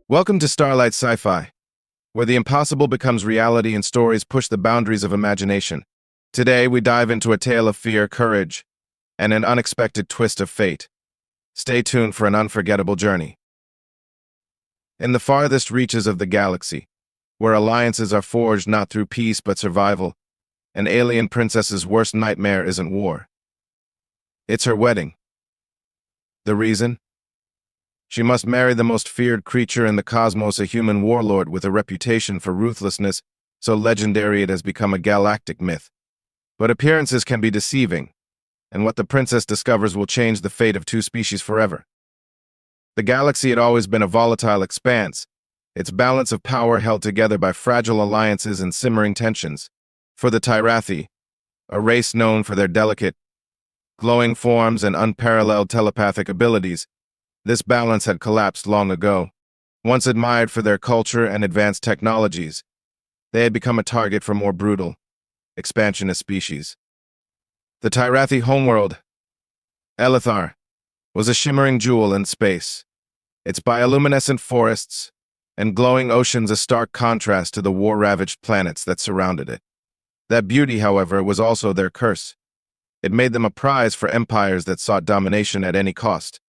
Welcome to Starlight Sci-Fi, where the impossible becomes reality and stories push the boundaries of imagination. Today, we dive into a tale of fear, courage, and an unexpected twist of fate. Stay tuned for an unforgettable journey. In the farthest reaches of the galaxy, where alliances are forged not through peace but survival, an alien princess's worst nightmare isn't war. It's her wedding. The reason? She must marry the most feared creature in the cosmos, a human warlord with a reputation for ruthlessness so legendary it has become a galactic myth. But appearances can be deceiving, and what the princess discovers will change the fate of two species forever. The galaxy had always been a volatile expanse, its balance of power held together by fragile alliances and simmering tensions. For the Tyrathi, a race known for their delicate, glowing forms and unparalleled telepathic abilities, this balance had collapsed long ago. Once admired for their culture and advanced technologies, they had become a target for more brutal, expansionist species. The Tyrathi homeworld, Elithar, was a shimmering jewel in space, its bioluminescent forests and glowing oceans a stark contrast to the war-ravaged planets that surrounded it. That beauty, however, was also their curse. It made them a prize for empires that sought domination at any cost.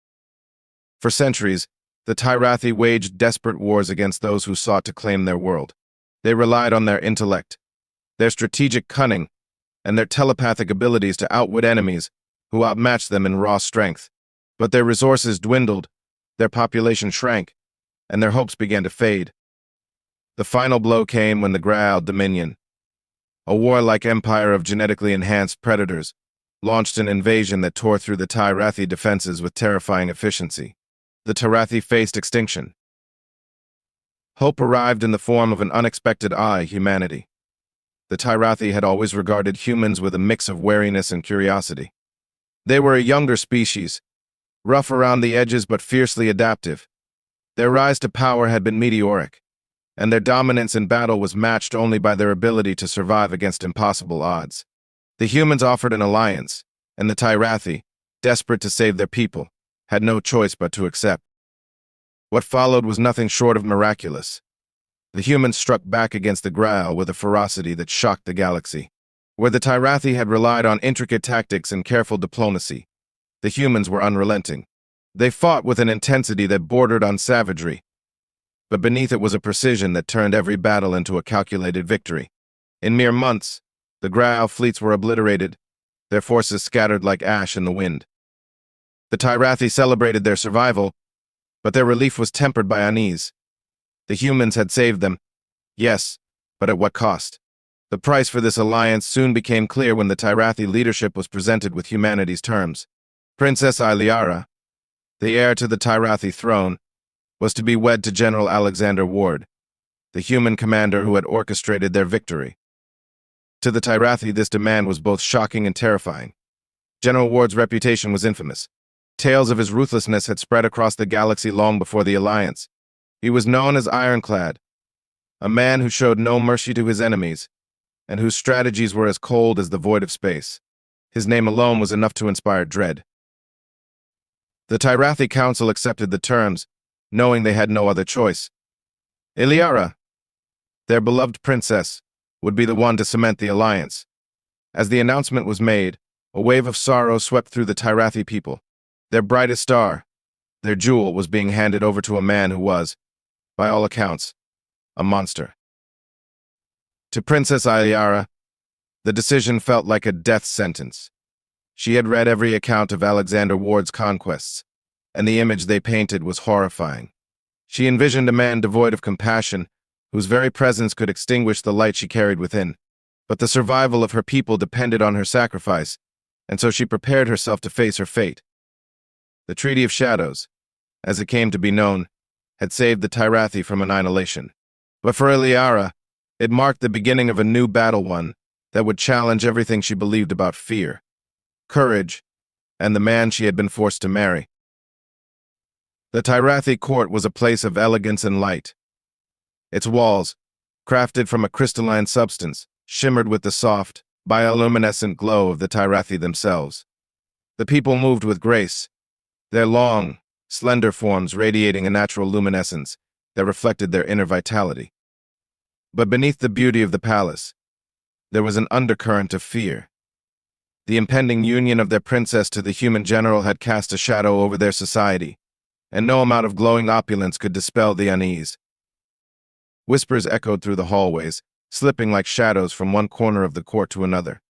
For centuries, the Tyrathi waged desperate wars against those who sought to claim their world. They relied on their intellect, their strategic cunning, and their telepathic abilities to outwit enemies who outmatched them in raw strength. But their resources dwindled, their population shrank, and their hopes began to fade. The final blow came when the Graal Dominion, a warlike empire of genetically enhanced predators, launched an invasion that tore through the Tyrathi defenses with terrifying efficiency. The Tyrathi faced extinction. Hope arrived in the form of an unexpected humanity. The Tyrathi had always regarded humans with a mix of wariness and curiosity. They were a younger species, rough around the edges but fiercely adaptive. Their rise to power had been meteoric, and their dominance in battle was matched only by their ability to survive against impossible odds. The humans offered an alliance, and the Tyrathi, desperate to save their people, had no choice but to accept. What followed was nothing short of miraculous. The humans struck back against the Graal with a ferocity that shocked the galaxy. Where the Tyrathi had relied on intricate tactics and careful diplomacy, the humans were unrelenting. They fought with an intensity that bordered on savagery, but beneath it was a precision that turned every battle into a calculated victory. In mere months, the Graal fleets were obliterated, their forces scattered like ash in the wind. The Tyrathi celebrated their survival, but their relief was tempered by unease. The humans had saved them, yes, but at what cost? The price for this alliance soon became clear when the Tyrathi leadership was presented with humanity's terms. Princess Ilyara, the heir to the Tyrathi throne, was to be wed to General Alexander Ward, the human commander who had orchestrated their victory. To the Tyrathi, this demand was both shocking and terrifying. General Ward's reputation was infamous. Tales of his ruthlessness had spread across the galaxy long before the alliance. He was known as Ironclad, a man who showed no mercy to his enemies, and whose strategies were as cold as the void of space. His name alone was enough to inspire dread. The Tyrathi Council accepted the terms, knowing they had no other choice. Ilyara, their beloved princess, would be the one to cement the alliance. As the announcement was made, a wave of sorrow swept through the Tyrathi people. Their brightest star, their jewel, was being handed over to a man who was, by all accounts, a monster. To Princess Ilyara, the decision felt like a death sentence. She had read every account of Alexander Ward's conquests, and the image they painted was horrifying. She envisioned a man devoid of compassion, whose very presence could extinguish the light she carried within. But the survival of her people depended on her sacrifice, and so she prepared herself to face her fate. The Treaty of Shadows, as it came to be known, had saved the Tyrathi from annihilation. But for Ilyara, it marked the beginning of a new battle, one that would challenge everything she believed about fear, courage, and the man she had been forced to marry. The Tyrathi court was a place of elegance and light. Its walls, crafted from a crystalline substance, shimmered with the soft, bioluminescent glow of the Tyrathi themselves. The people moved with grace, their long, slender forms radiating a natural luminescence, that reflected their inner vitality. But beneath the beauty of the palace, there was an undercurrent of fear. The impending union of their princess to the human general had cast a shadow over their society, and no amount of glowing opulence could dispel the unease. Whispers echoed through the hallways, slipping like shadows from one corner of the court to another.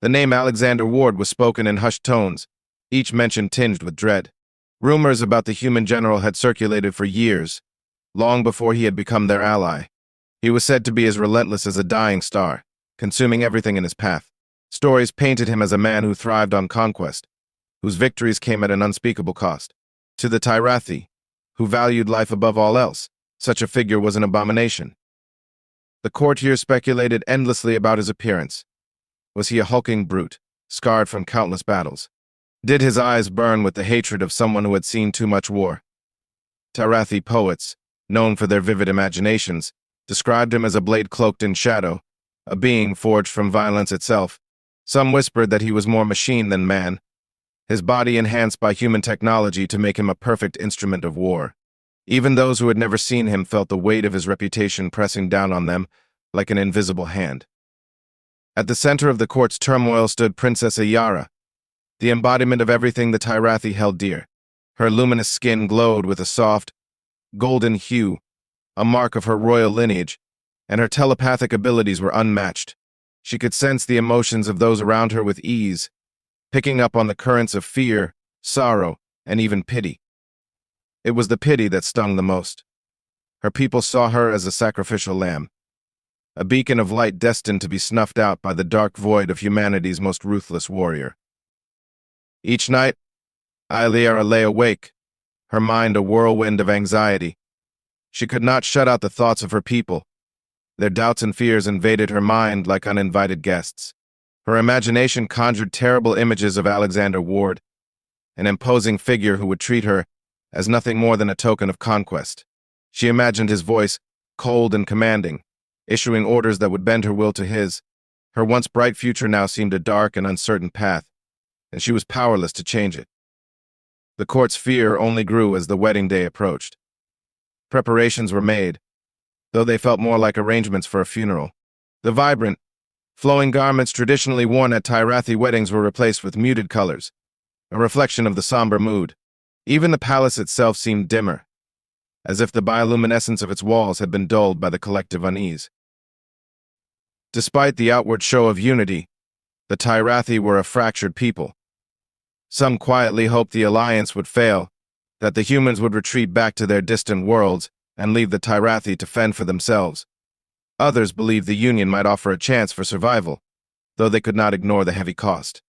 The name Alexander Ward was spoken in hushed tones, each mention tinged with dread. Rumors about the human general had circulated for years, long before he had become their ally. He was said to be as relentless as a dying star, consuming everything in his path. Stories painted him as a man who thrived on conquest, whose victories came at an unspeakable cost. To the Tyrathi, who valued life above all else, such a figure was an abomination. The courtiers speculated endlessly about his appearance. Was he a hulking brute, scarred from countless battles? Did his eyes burn with the hatred of someone who had seen too much war? Tyrathi poets, known for their vivid imaginations, described him as a blade cloaked in shadow, a being forged from violence itself. Some whispered that he was more machine than man, his body enhanced by human technology to make him a perfect instrument of war. Even those who had never seen him felt the weight of his reputation pressing down on them like an invisible hand. At the center of the court's turmoil stood Princess Ilyara, the embodiment of everything the Tyrathi held dear. Her luminous skin glowed with a soft, golden hue, a mark of her royal lineage, and her telepathic abilities were unmatched. She could sense the emotions of those around her with ease, picking up on the currents of fear, sorrow, and even pity. It was the pity that stung the most. Her people saw her as a sacrificial lamb, a beacon of light destined to be snuffed out by the dark void of humanity's most ruthless warrior. Each night, Ilyara lay awake, her mind a whirlwind of anxiety. She could not shut out the thoughts of her people. Their doubts and fears invaded her mind like uninvited guests. Her imagination conjured terrible images of Alexander Ward, an imposing figure who would treat her as nothing more than a token of conquest. She imagined his voice, cold and commanding, issuing orders that would bend her will to his. Her once bright future now seemed a dark and uncertain path, and she was powerless to change it. The court's fear only grew as the wedding day approached. Preparations were made, though they felt more like arrangements for a funeral. The vibrant, flowing garments traditionally worn at Tyrathi weddings were replaced with muted colors, a reflection of the somber mood. Even the palace itself seemed dimmer, as if the bioluminescence of its walls had been dulled by the collective unease. Despite the outward show of unity, the Tyrathi were a fractured people. Some quietly hoped the alliance would fail, that the humans would retreat back to their distant worlds and leave the Tyrathi to fend for themselves. Others believed the union might offer a chance for survival, though they could not ignore the heavy cost.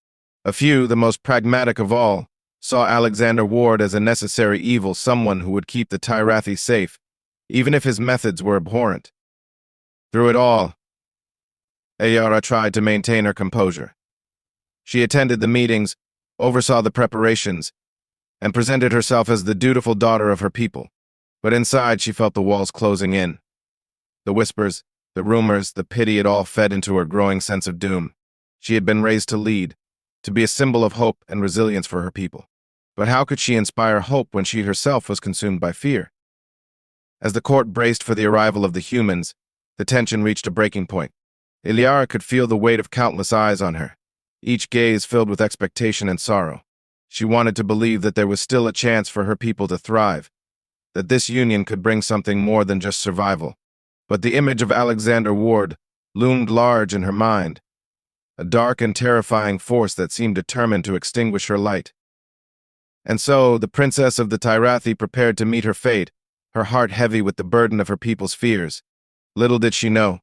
A few, the most pragmatic of all, saw Alexander Ward as a necessary evil, someone who would keep the Tyrathi safe, even if his methods were abhorrent. Through it all, Ilyara tried to maintain her composure. She attended the meetings, oversaw the preparations, and presented herself as the dutiful daughter of her people. But inside she felt the walls closing in. The whispers, the rumors, the pity, it all fed into her growing sense of doom. She had been raised to lead, to be a symbol of hope and resilience for her people. But how could she inspire hope when she herself was consumed by fear? As the court braced for the arrival of the humans, the tension reached a breaking point. Ilyara could feel the weight of countless eyes on her, each gaze filled with expectation and sorrow. She wanted to believe that there was still a chance for her people to thrive, that this union could bring something more than just survival. But the image of Alexander Ward loomed large in her mind, a dark and terrifying force that seemed determined to extinguish her light. And so, the princess of the Tyrathi prepared to meet her fate, her heart heavy with the burden of her people's fears. Little did she know,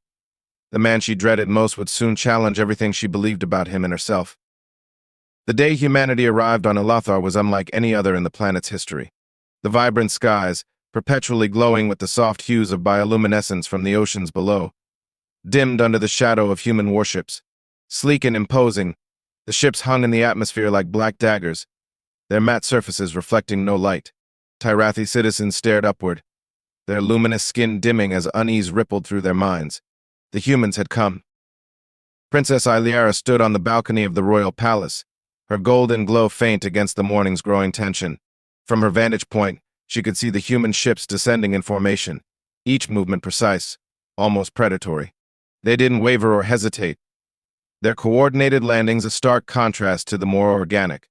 the man she dreaded most would soon challenge everything she believed about him and herself. The day humanity arrived on Elathar was unlike any other in the planet's history. The vibrant skies, perpetually glowing with the soft hues of bioluminescence from the oceans below, dimmed under the shadow of human warships. Sleek and imposing, the ships hung in the atmosphere like black daggers, their matte surfaces reflecting no light. Tyrathi citizens stared upward, their luminous skin dimming as unease rippled through their minds. The humans had come. Princess Ilyara stood on the balcony of the royal palace, her golden glow faint against the morning's growing tension. From her vantage point, she could see the human ships descending in formation, each movement precise, almost predatory. They didn't waver or hesitate, their coordinated landings a stark contrast to the more organic,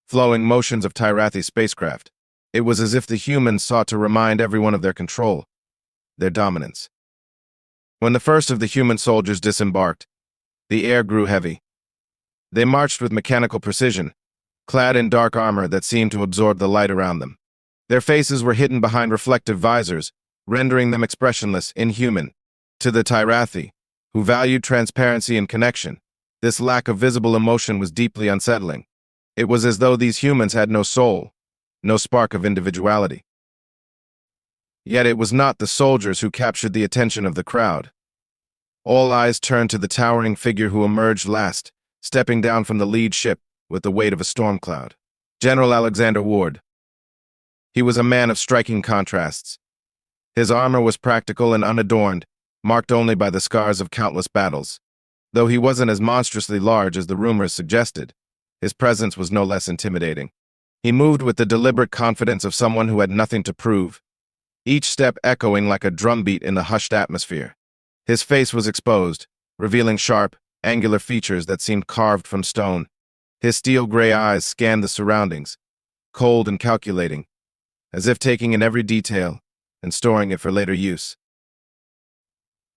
flowing motions of Tyrathi's spacecraft. It was as if the humans sought to remind everyone of their control, their dominance. When the first of the human soldiers disembarked, the air grew heavy. They marched with mechanical precision, clad in dark armor that seemed to absorb the light around them. Their faces were hidden behind reflective visors, rendering them expressionless, inhuman. To the Tyrathi, who valued transparency and connection, this lack of visible emotion was deeply unsettling. It was as though these humans had no soul, no spark of individuality. Yet it was not the soldiers who captured the attention of the crowd. All eyes turned to the towering figure who emerged last, stepping down from the lead ship with the weight of a storm cloud. General Alexander Ward. He was a man of striking contrasts. His armor was practical and unadorned, marked only by the scars of countless battles. Though he wasn't as monstrously large as the rumors suggested, his presence was no less intimidating. He moved with the deliberate confidence of someone who had nothing to prove, each step echoing like a drumbeat in the hushed atmosphere. His face was exposed, revealing sharp, angular features that seemed carved from stone. His steel-gray eyes scanned the surroundings, cold and calculating, as if taking in every detail and storing it for later use.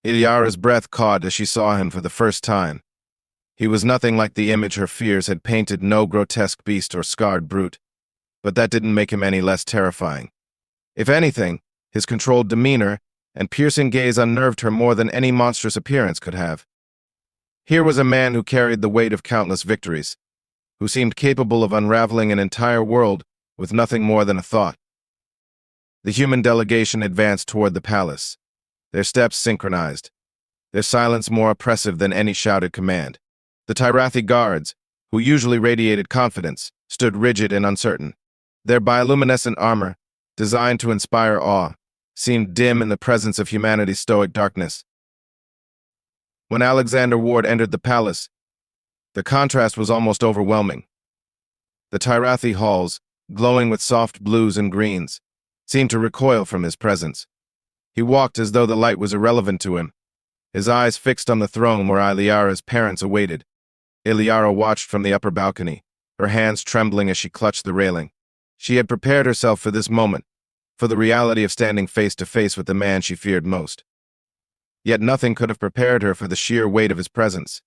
Ilyara's breath caught as she saw him for the first time. He was nothing like the image her fears had painted, no grotesque beast or scarred brute, but that didn't make him any less terrifying. If anything, his controlled demeanor and piercing gaze unnerved her more than any monstrous appearance could have. Here was a man who carried the weight of countless victories, who seemed capable of unraveling an entire world with nothing more than a thought. The human delegation advanced toward the palace, their steps synchronized, their silence more oppressive than any shouted command. The Tyrathi guards, who usually radiated confidence, stood rigid and uncertain. Their bioluminescent armor, designed to inspire awe, seemed dim in the presence of humanity's stoic darkness. When Alexander Ward entered the palace, the contrast was almost overwhelming. The Tyrathi halls, glowing with soft blues and greens, seemed to recoil from his presence. He walked as though the light was irrelevant to him, his eyes fixed on the throne where Ilyara's parents awaited. Ilyara watched from the upper balcony, her hands trembling as she clutched the railing. She had prepared herself for this moment, for the reality of standing face to face with the man she feared most. Yet nothing could have prepared her for the sheer weight of his presence.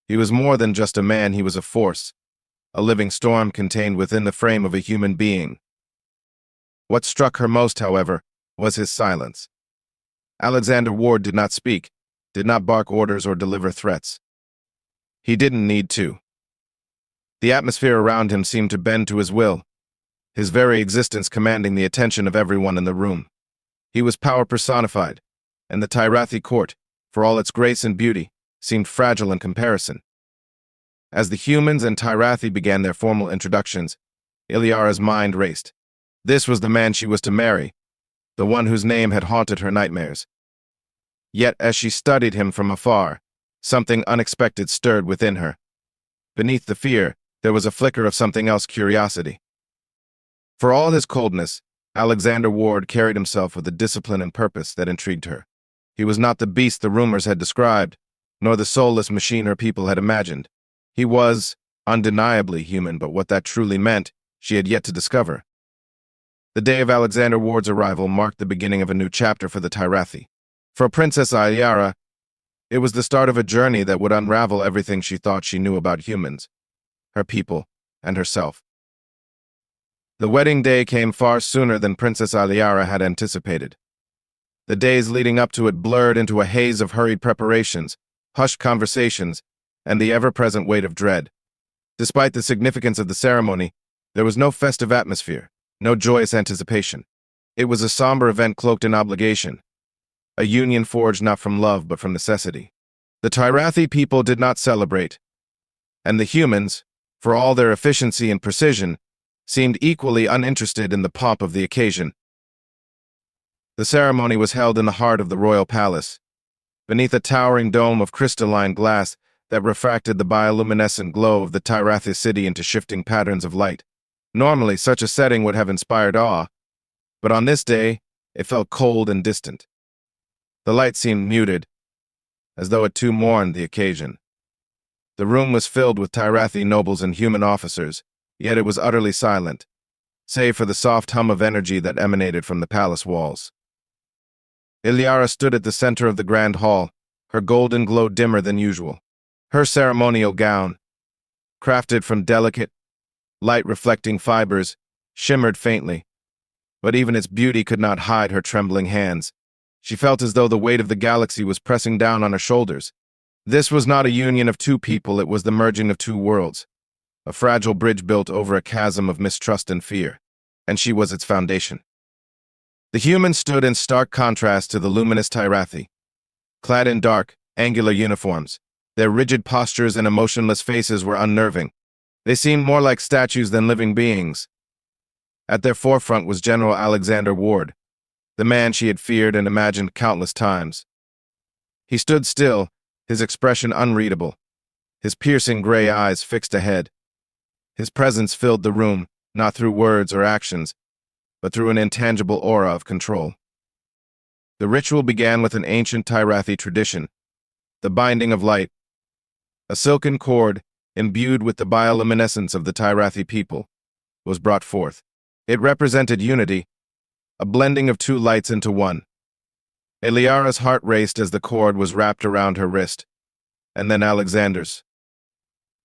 He was more than just a man, he was a force, a living storm contained within the frame of a human being. What struck her most, however, was his silence. Alexander Ward did not speak, did not bark orders or deliver threats. He didn't need to. The atmosphere around him seemed to bend to his will, his very existence commanding the attention of everyone in the room. He was power personified, and the Tyrathi court, for all its grace and beauty, seemed fragile in comparison. As the humans and Tyrathi began their formal introductions, Ilyara's mind raced. This was the man she was to marry, the one whose name had haunted her nightmares. Yet as she studied him from afar, something unexpected stirred within her. Beneath the fear, there was a flicker of something else, curiosity. For all his coldness, Alexander Ward carried himself with a discipline and purpose that intrigued her. He was not the beast the rumors had described, nor the soulless machine her people had imagined. He was undeniably human, but what that truly meant, she had yet to discover. The day of Alexander Ward's arrival marked the beginning of a new chapter for the Tyrathi. For Princess Ilyara, it was the start of a journey that would unravel everything she thought she knew about humans, her people, and herself. The wedding day came far sooner than Princess Ilyara had anticipated. The days leading up to it blurred into a haze of hurried preparations, hushed conversations, and the ever-present weight of dread. Despite the significance of the ceremony, there was no festive atmosphere, no joyous anticipation. It was a somber event cloaked in obligation, a union forged not from love but from necessity. The Tyrathi people did not celebrate, and the humans, for all their efficiency and precision, seemed equally uninterested in the pomp of the occasion. The ceremony was held in the heart of the royal palace, beneath a towering dome of crystalline glass that refracted the bioluminescent glow of the Tyrathi city into shifting patterns of light. Normally, such a setting would have inspired awe, but on this day, It felt cold and distant. The light seemed muted, as though it too mourned the occasion. The room was filled with Tyrathi nobles and human officers, yet it was utterly silent, save for the soft hum of energy that emanated from the palace walls. Ilyara stood at the center of the grand hall, her golden glow dimmer than usual. Her ceremonial gown, crafted from delicate, light-reflecting fibers, shimmered faintly, but even its beauty could not hide her trembling hands. She felt as though the weight of the galaxy was pressing down on her shoulders. This was not a union of two people, it was the merging of two worlds, a fragile bridge built over a chasm of mistrust and fear, and she was its foundation. The humans stood in stark contrast to the luminous Tyrathi, clad in dark, angular uniforms. Their rigid postures and emotionless faces were unnerving. They seemed more like statues than living beings. At their forefront was General Alexander Ward, the man she had feared and imagined countless times. He stood still, his expression unreadable, his piercing gray eyes fixed ahead. His presence filled the room, not through words or actions, but through an intangible aura of control. The ritual began with an ancient Tyrathi tradition, the binding of light. A silken cord, imbued with the bioluminescence of the Tyrathi people, was brought forth. It represented unity, a blending of two lights into one. Ilyara's heart raced as the cord was wrapped around her wrist, and then Alexander's.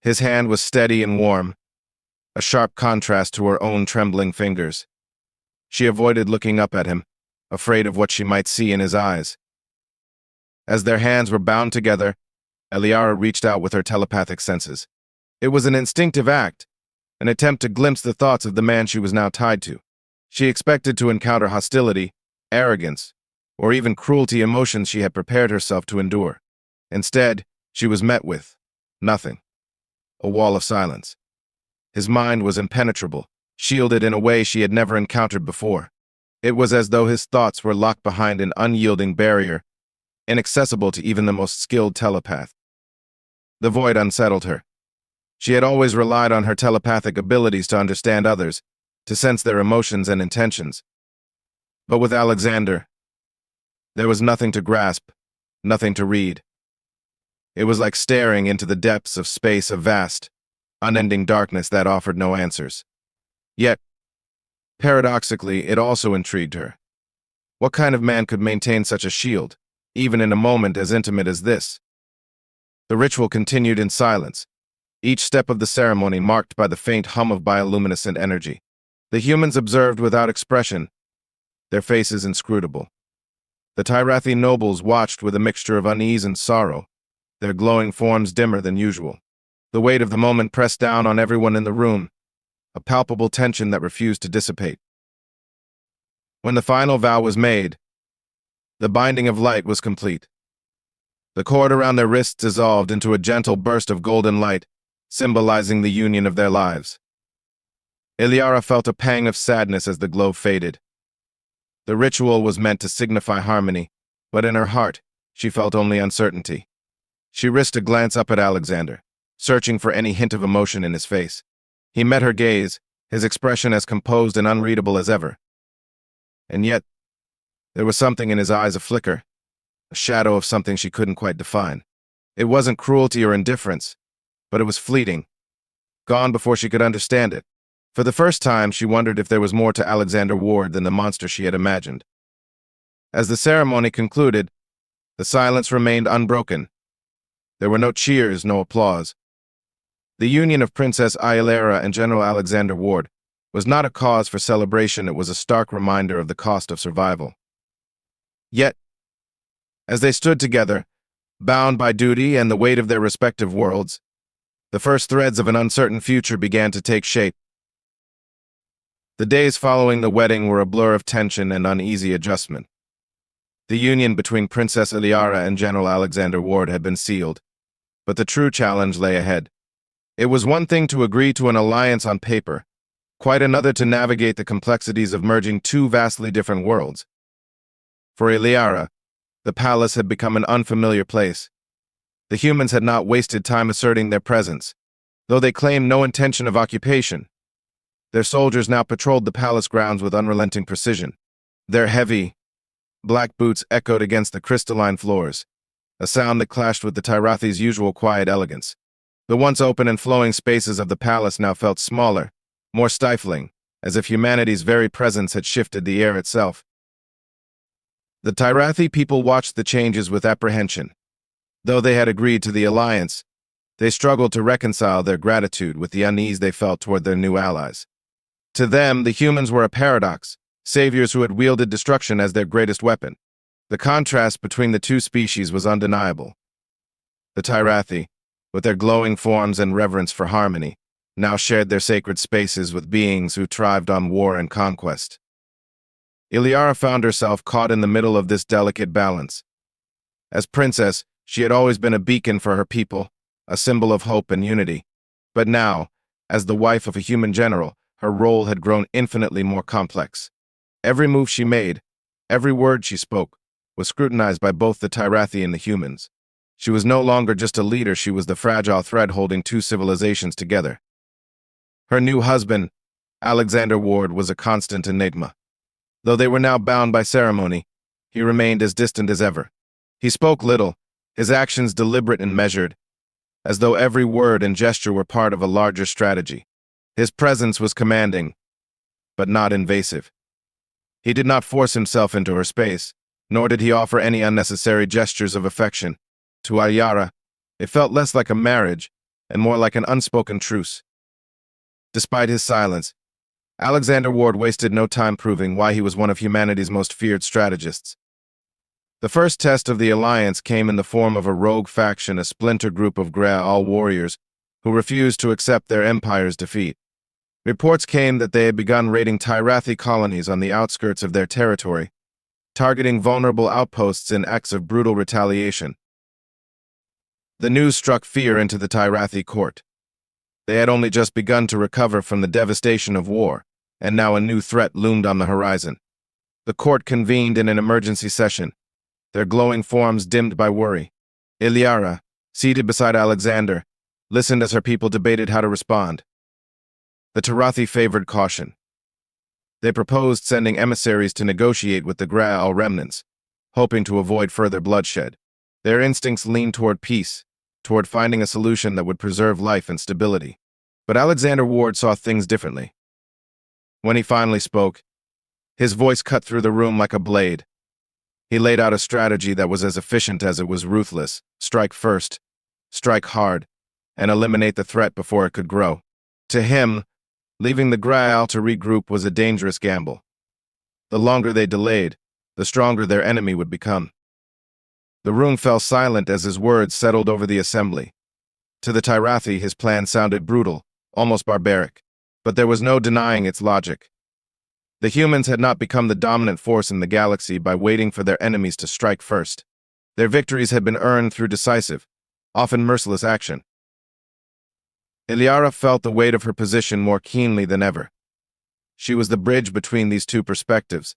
His hand was steady and warm, a sharp contrast to her own trembling fingers. She avoided looking up at him, afraid of what she might see in his eyes. As their hands were bound together, Ilyara reached out with her telepathic senses. It was an instinctive act, an attempt to glimpse the thoughts of the man she was now tied to. She expected to encounter hostility, arrogance, or even cruelty, emotions she had prepared herself to endure. Instead, she was met with nothing, a wall of silence. His mind was impenetrable, shielded in a way she had never encountered before. It was as though his thoughts were locked behind an unyielding barrier, inaccessible to even the most skilled telepath. The void unsettled her. She had always relied on her telepathic abilities to understand others, to sense their emotions and intentions. But with Alexander, there was nothing to grasp, nothing to read. It was like staring into the depths of space, a vast, unending darkness that offered no answers. Yet, paradoxically, it also intrigued her. What kind of man could maintain such a shield, even in a moment as intimate as this? The ritual continued in silence, each step of the ceremony marked by the faint hum of bioluminescent energy. The humans observed without expression, their faces inscrutable. The Tyrathi nobles watched with a mixture of unease and sorrow, their glowing forms dimmer than usual. The weight of the moment pressed down on everyone in the room, a palpable tension that refused to dissipate. When the final vow was made, the binding of light was complete. The cord around their wrists dissolved into a gentle burst of golden light, symbolizing the union of their lives. Ilyara felt a pang of sadness as the glow faded. The ritual was meant to signify harmony, but in her heart, she felt only uncertainty. She risked a glance up at Alexander, searching for any hint of emotion in his face. He met her gaze, his expression as composed and unreadable as ever. And yet, there was something in his eyes, a flicker, a shadow of something she couldn't quite define. It wasn't cruelty or indifference, but it was fleeting, gone before she could understand it. For the first time, she wondered if there was more to Alexander Ward than the monster she had imagined. As the ceremony concluded, the silence remained unbroken. There were no cheers, no applause. The union of Princess Ilyara and General Alexander Ward was not a cause for celebration, it was a stark reminder of the cost of survival. Yet, as they stood together, bound by duty and the weight of their respective worlds, the first threads of an uncertain future began to take shape. The days following the wedding were a blur of tension and uneasy adjustment. The union between Princess Ilyara and General Alexander Ward had been sealed, but the true challenge lay ahead. It was one thing to agree to an alliance on paper, quite another to navigate the complexities of merging two vastly different worlds. For Ilyara, the palace had become an unfamiliar place. The humans had not wasted time asserting their presence, though they claimed no intention of occupation. Their soldiers now patrolled the palace grounds with unrelenting precision. Their heavy, black boots echoed against the crystalline floors, a sound that clashed with the Tyrathi's usual quiet elegance. The once open and flowing spaces of the palace now felt smaller, more stifling, as if humanity's very presence had shifted the air itself. The Tyrathi people watched the changes with apprehension. Though they had agreed to the alliance, they struggled to reconcile their gratitude with the unease they felt toward their new allies. To them, the humans were a paradox, saviors who had wielded destruction as their greatest weapon. The contrast between the two species was undeniable. The Tyrathi, with their glowing forms and reverence for harmony, now shared their sacred spaces with beings who thrived on war and conquest. Ilyara found herself caught in the middle of this delicate balance. As princess, she had always been a beacon for her people, a symbol of hope and unity. But now, as the wife of a human general, her role had grown infinitely more complex. Every move she made, every word she spoke, was scrutinized by both the Tyrathi and the humans. She was no longer just a leader, she was the fragile thread holding two civilizations together. Her new husband, Alexander Ward, was a constant enigma. Though they were now bound by ceremony, he remained as distant as ever. He spoke little, his actions deliberate and measured, as though every word and gesture were part of a larger strategy. His presence was commanding, but not invasive. He did not force himself into her space, nor did he offer any unnecessary gestures of affection. To Ilyara, it felt less like a marriage and more like an unspoken truce. Despite his silence, Alexander Ward wasted no time proving why he was one of humanity's most feared strategists. The first test of the alliance came in the form of a rogue faction, a splinter group of Graal warriors who refused to accept their empire's defeat. Reports came that they had begun raiding Tyrathi colonies on the outskirts of their territory, targeting vulnerable outposts in acts of brutal retaliation. The news struck fear into the Tyrathi court. They had only just begun to recover from the devastation of war, and now a new threat loomed on the horizon. The court convened in an emergency session, their glowing forms dimmed by worry. Ilyara, seated beside Alexander, listened as her people debated how to respond. The Tyrathi favored caution. They proposed sending emissaries to negotiate with the Graal remnants, hoping to avoid further bloodshed. Their instincts leaned toward peace, toward finding a solution that would preserve life and stability. But Alexander Ward saw things differently. When he finally spoke, his voice cut through the room like a blade. He laid out a strategy that was as efficient as it was ruthless: strike first, strike hard, and eliminate the threat before it could grow. To him, leaving the Graal to regroup was a dangerous gamble. The longer they delayed, the stronger their enemy would become. The room fell silent as his words settled over the assembly. To the Tyrathi, his plan sounded brutal, almost barbaric, but there was no denying its logic. The humans had not become the dominant force in the galaxy by waiting for their enemies to strike first. Their victories had been earned through decisive, often merciless action. Ilyara felt the weight of her position more keenly than ever. She was the bridge between these two perspectives,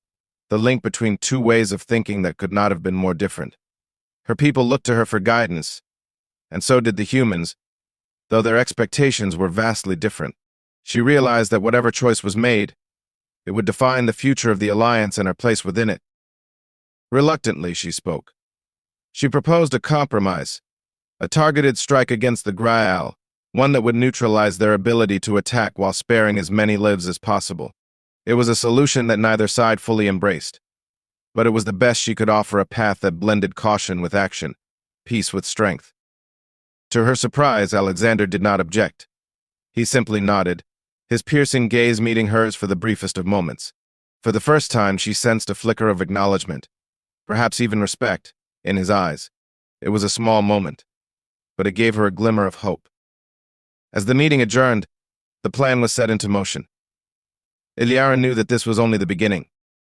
the link between two ways of thinking that could not have been more different. Her people looked to her for guidance, and so did the humans, though their expectations were vastly different. She realized that whatever choice was made, it would define the future of the alliance and her place within it. Reluctantly, she spoke. She proposed a compromise, a targeted strike against the Graal, one that would neutralize their ability to attack while sparing as many lives as possible. It was a solution that neither side fully embraced, but it was the best she could offer, a path that blended caution with action, peace with strength. To her surprise, Alexander did not object. He simply nodded, his piercing gaze meeting hers for the briefest of moments. For the first time, she sensed a flicker of acknowledgement, perhaps even respect, in his eyes. It was a small moment, but it gave her a glimmer of hope. As the meeting adjourned, the plan was set into motion. Ilyara knew that this was only the beginning.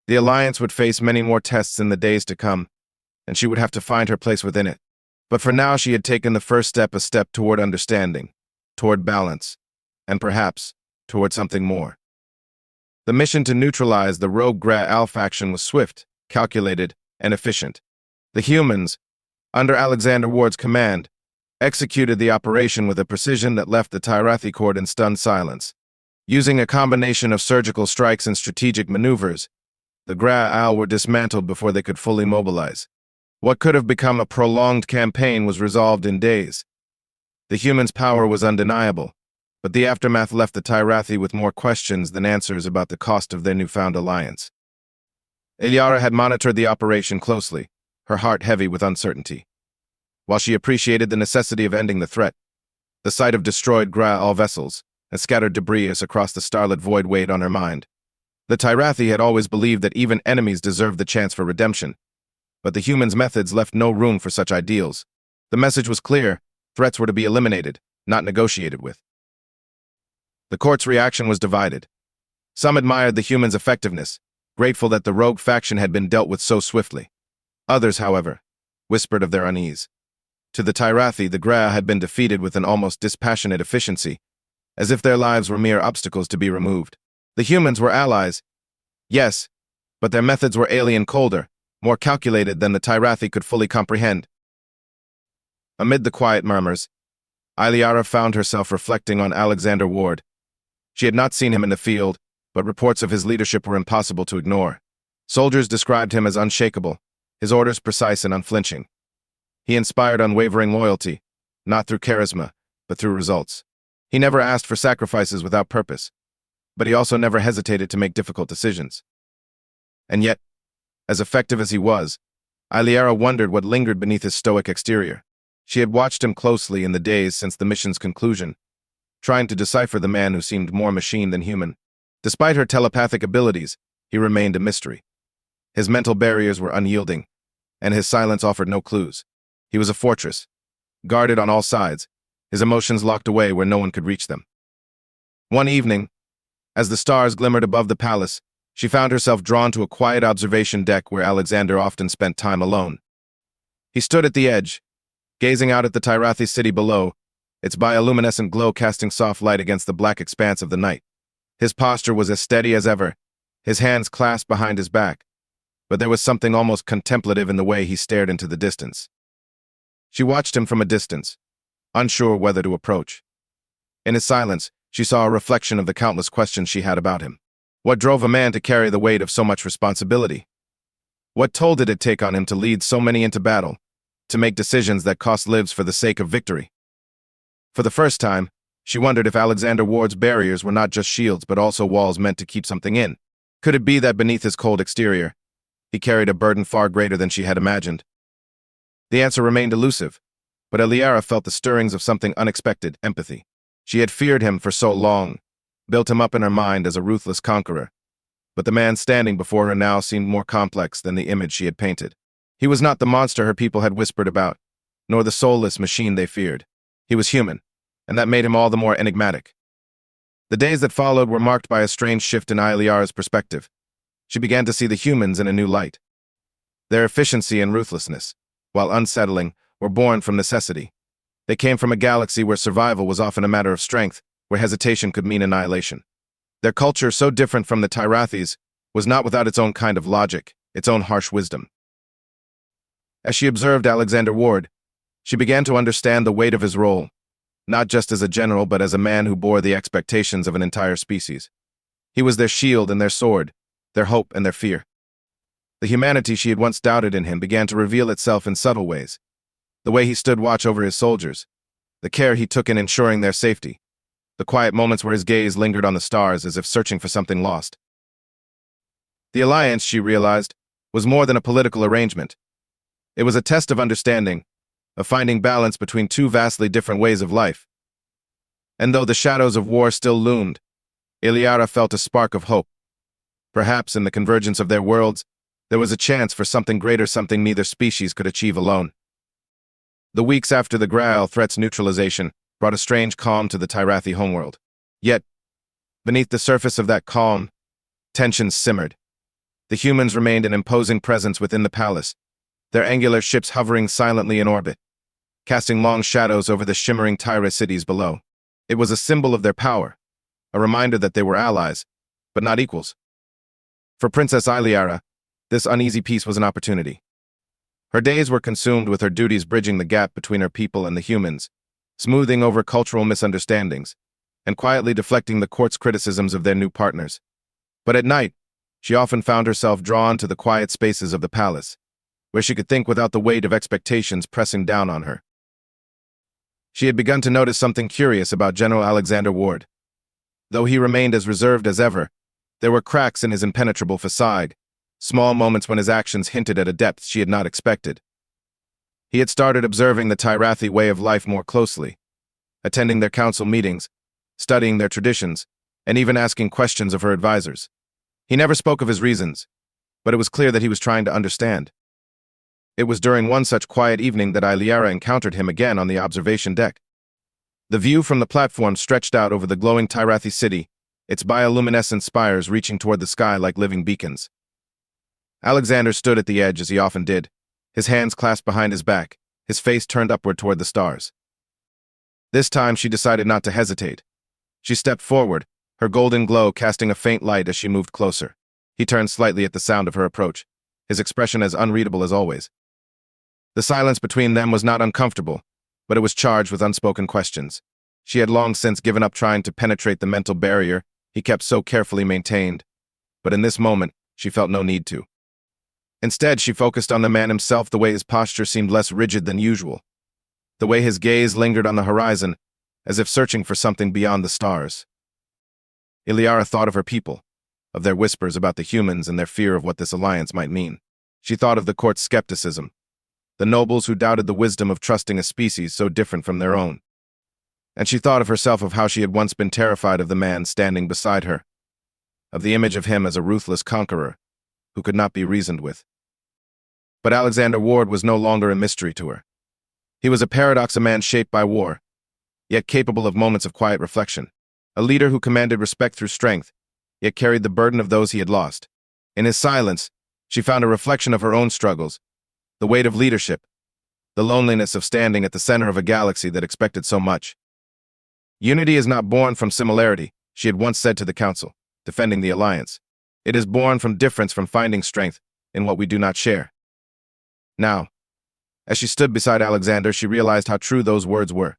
The alliance would face many more tests in the days to come, and she would have to find her place within it. But for now, she had taken the first step, a step toward understanding, toward balance, and perhaps toward something more. The mission to neutralize the rogue Graal faction was swift, calculated, and efficient. The humans, under Alexander Ward's command, executed the operation with a precision that left the Tyrathi court in stunned silence. Using a combination of surgical strikes and strategic maneuvers, The Graal were dismantled before they could fully mobilize. What could have become a prolonged campaign was resolved in days. The humans' power was undeniable, but the aftermath left the Tyrathi with more questions than answers about the cost of their newfound alliance. Ilyara had monitored the operation closely, her heart heavy with uncertainty. While she appreciated the necessity of ending the threat, the sight of destroyed Graal vessels and scattered debris across the starlit void weighed on her mind. The Tyrathi had always believed that even enemies deserved the chance for redemption, but the humans' methods left no room for such ideals. The message was clear: threats were to be eliminated, not negotiated with. The court's reaction was divided. Some admired the humans' effectiveness, grateful that the rogue faction had been dealt with so swiftly. Others, however, whispered of their unease. To the Tyrathi, the Graal had been defeated with an almost dispassionate efficiency, as if their lives were mere obstacles to be removed. The humans were allies, yes, but their methods were alien, colder, more calculated than the Tyrathi could fully comprehend. Amid the quiet murmurs, Ilyara found herself reflecting on Alexander Ward. She had not seen him in the field, but reports of his leadership were impossible to ignore. Soldiers described him as unshakable, his orders precise and unflinching. He inspired unwavering loyalty, not through charisma, but through results. He never asked for sacrifices without purpose, but he also never hesitated to make difficult decisions. And yet, as effective as he was, Ilyara wondered what lingered beneath his stoic exterior. She had watched him closely in the days since the mission's conclusion, trying to decipher the man who seemed more machine than human. Despite her telepathic abilities, he remained a mystery. His mental barriers were unyielding, and his silence offered no clues. He was a fortress, guarded on all sides, his emotions locked away where no one could reach them. One evening, as the stars glimmered above the palace, she found herself drawn to a quiet observation deck where Alexander often spent time alone. He stood at the edge, gazing out at the Tyrathi city below, its bioluminescent glow casting soft light against the black expanse of the night. His posture was as steady as ever, his hands clasped behind his back, but there was something almost contemplative in the way he stared into the distance. She watched him from a distance, unsure whether to approach. In his silence, she saw a reflection of the countless questions she had about him. What drove a man to carry the weight of so much responsibility? What toll did it take on him to lead so many into battle, to make decisions that cost lives for the sake of victory? For the first time, she wondered if Alexander Ward's barriers were not just shields but also walls meant to keep something in. Could it be that beneath his cold exterior, he carried a burden far greater than she had imagined? The answer remained elusive, but Ilyara felt the stirrings of something unexpected: empathy. She had feared him for so long, built him up in her mind as a ruthless conqueror, but the man standing before her now seemed more complex than the image she had painted. He was not the monster her people had whispered about, nor the soulless machine they feared. He was human, and that made him all the more enigmatic. The days that followed were marked by a strange shift in Ilyara's perspective. She began to see the humans in a new light. Their efficiency and ruthlessness, while unsettling, were born from necessity. They came from a galaxy where survival was often a matter of strength, where hesitation could mean annihilation. Their culture, so different from the Tyrathi's, was not without its own kind of logic, its own harsh wisdom. As she observed Alexander Ward, she began to understand the weight of his role, not just as a general but as a man who bore the expectations of an entire species. He was their shield and their sword, their hope and their fear. The humanity she had once doubted in him began to reveal itself in subtle ways. The way he stood watch over his soldiers, the care he took in ensuring their safety, the quiet moments where his gaze lingered on the stars as if searching for something lost. The alliance, she realized, was more than a political arrangement. It was a test of understanding, of finding balance between two vastly different ways of life. And though the shadows of war still loomed, Ilyara felt a spark of hope. Perhaps in the convergence of their worlds, there was a chance for something greater, something neither species could achieve alone. The weeks after the Graal threat's neutralization brought a strange calm to the Tyrathi homeworld. Yet, beneath the surface of that calm, tensions simmered. The humans remained an imposing presence within the palace, their angular ships hovering silently in orbit, casting long shadows over the shimmering Tyra cities below. It was a symbol of their power, a reminder that they were allies, but not equals. For Princess Ilyara, this uneasy peace was an opportunity. Her days were consumed with her duties bridging the gap between her people and the humans, smoothing over cultural misunderstandings, and quietly deflecting the court's criticisms of their new partners. But at night, she often found herself drawn to the quiet spaces of the palace, where she could think without the weight of expectations pressing down on her. She had begun to notice something curious about General Alexander Ward. Though he remained as reserved as ever, there were cracks in his impenetrable facade, small moments when his actions hinted at a depth she had not expected. He had started observing the Tyrathi way of life more closely, attending their council meetings, studying their traditions, and even asking questions of her advisors. He never spoke of his reasons, but it was clear that he was trying to understand. It was during one such quiet evening that Ilyara encountered him again on the observation deck. The view from the platform stretched out over the glowing Tyrathi city, its bioluminescent spires reaching toward the sky like living beacons. Alexander stood at the edge as he often did, his hands clasped behind his back, his face turned upward toward the stars. This time she decided not to hesitate. She stepped forward, her golden glow casting a faint light as she moved closer. He turned slightly at the sound of her approach, his expression as unreadable as always. The silence between them was not uncomfortable, but it was charged with unspoken questions. She had long since given up trying to penetrate the mental barrier he kept so carefully maintained, but in this moment, she felt no need to. Instead, she focused on the man himself, the way his posture seemed less rigid than usual, the way his gaze lingered on the horizon, as if searching for something beyond the stars. Ilyara thought of her people, of their whispers about the humans and their fear of what this alliance might mean. She thought of the court's skepticism, the nobles who doubted the wisdom of trusting a species so different from their own. And she thought of herself, of how she had once been terrified of the man standing beside her, of the image of him as a ruthless conqueror who could not be reasoned with. But Alexander Ward was no longer a mystery to her. He was a paradox, a man shaped by war, yet capable of moments of quiet reflection, a leader who commanded respect through strength, yet carried the burden of those he had lost. In his silence, she found a reflection of her own struggles, the weight of leadership, the loneliness of standing at the center of a galaxy that expected so much. Unity is not born from similarity, she had once said to the council, defending the alliance. It is born from difference, from finding strength in what we do not share. Now, as she stood beside Alexander, she realized how true those words were.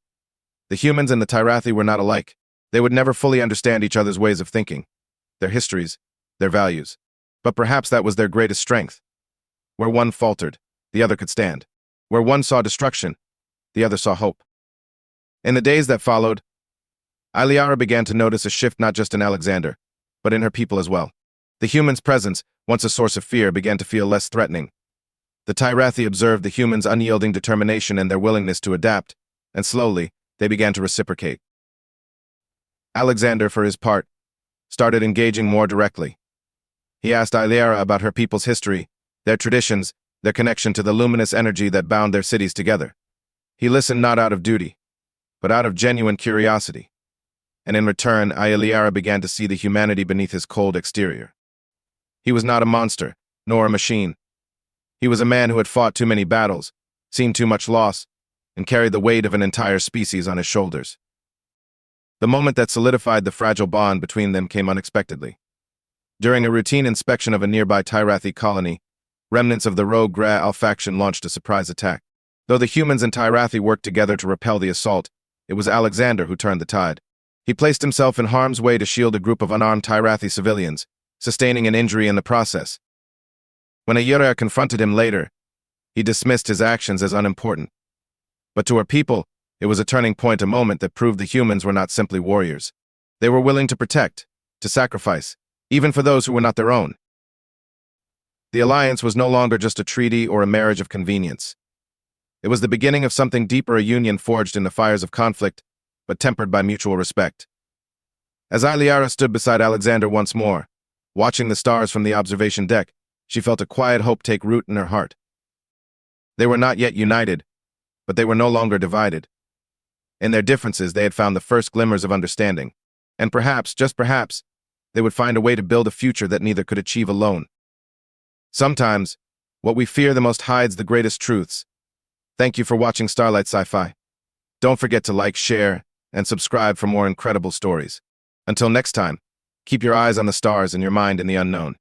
The humans and the Tyrathi were not alike. They would never fully understand each other's ways of thinking, their histories, their values. But perhaps that was their greatest strength. Where one faltered, the other could stand. Where one saw destruction, the other saw hope. In the days that followed, Ilyara began to notice a shift not just in Alexander, but in her people as well. The humans' presence, once a source of fear, began to feel less threatening. The Tyrathi observed the humans' unyielding determination and their willingness to adapt, and slowly, they began to reciprocate. Alexander, for his part, started engaging more directly. He asked Ilyara about her people's history, their traditions, their connection to the luminous energy that bound their cities together. He listened not out of duty, but out of genuine curiosity. And in return, Ilyara began to see the humanity beneath his cold exterior. He was not a monster, nor a machine. He was a man who had fought too many battles, seen too much loss, and carried the weight of an entire species on his shoulders. The moment that solidified the fragile bond between them came unexpectedly. During a routine inspection of a nearby Tyrathi colony, remnants of the rogue Graal faction launched a surprise attack. Though the humans and Tyrathi worked together to repel the assault, it was Alexander who turned the tide. He placed himself in harm's way to shield a group of unarmed Tyrathi civilians, sustaining an injury in the process. When Ilyara confronted him later, he dismissed his actions as unimportant. But to her people, it was a turning point, a moment that proved the humans were not simply warriors. They were willing to protect, to sacrifice, even for those who were not their own. The alliance was no longer just a treaty or a marriage of convenience. It was the beginning of something deeper, a union forged in the fires of conflict, but tempered by mutual respect. As Ilyara stood beside Alexander once more, watching the stars from the observation deck, she felt a quiet hope take root in her heart. They were not yet united, but they were no longer divided. In their differences, they had found the first glimmers of understanding, and perhaps, just perhaps, they would find a way to build a future that neither could achieve alone. Sometimes, what we fear the most hides the greatest truths. Thank you for watching Starlight Sci-Fi. Don't forget to like, share, and subscribe for more incredible stories. Until next time, keep your eyes on the stars and your mind in the unknown.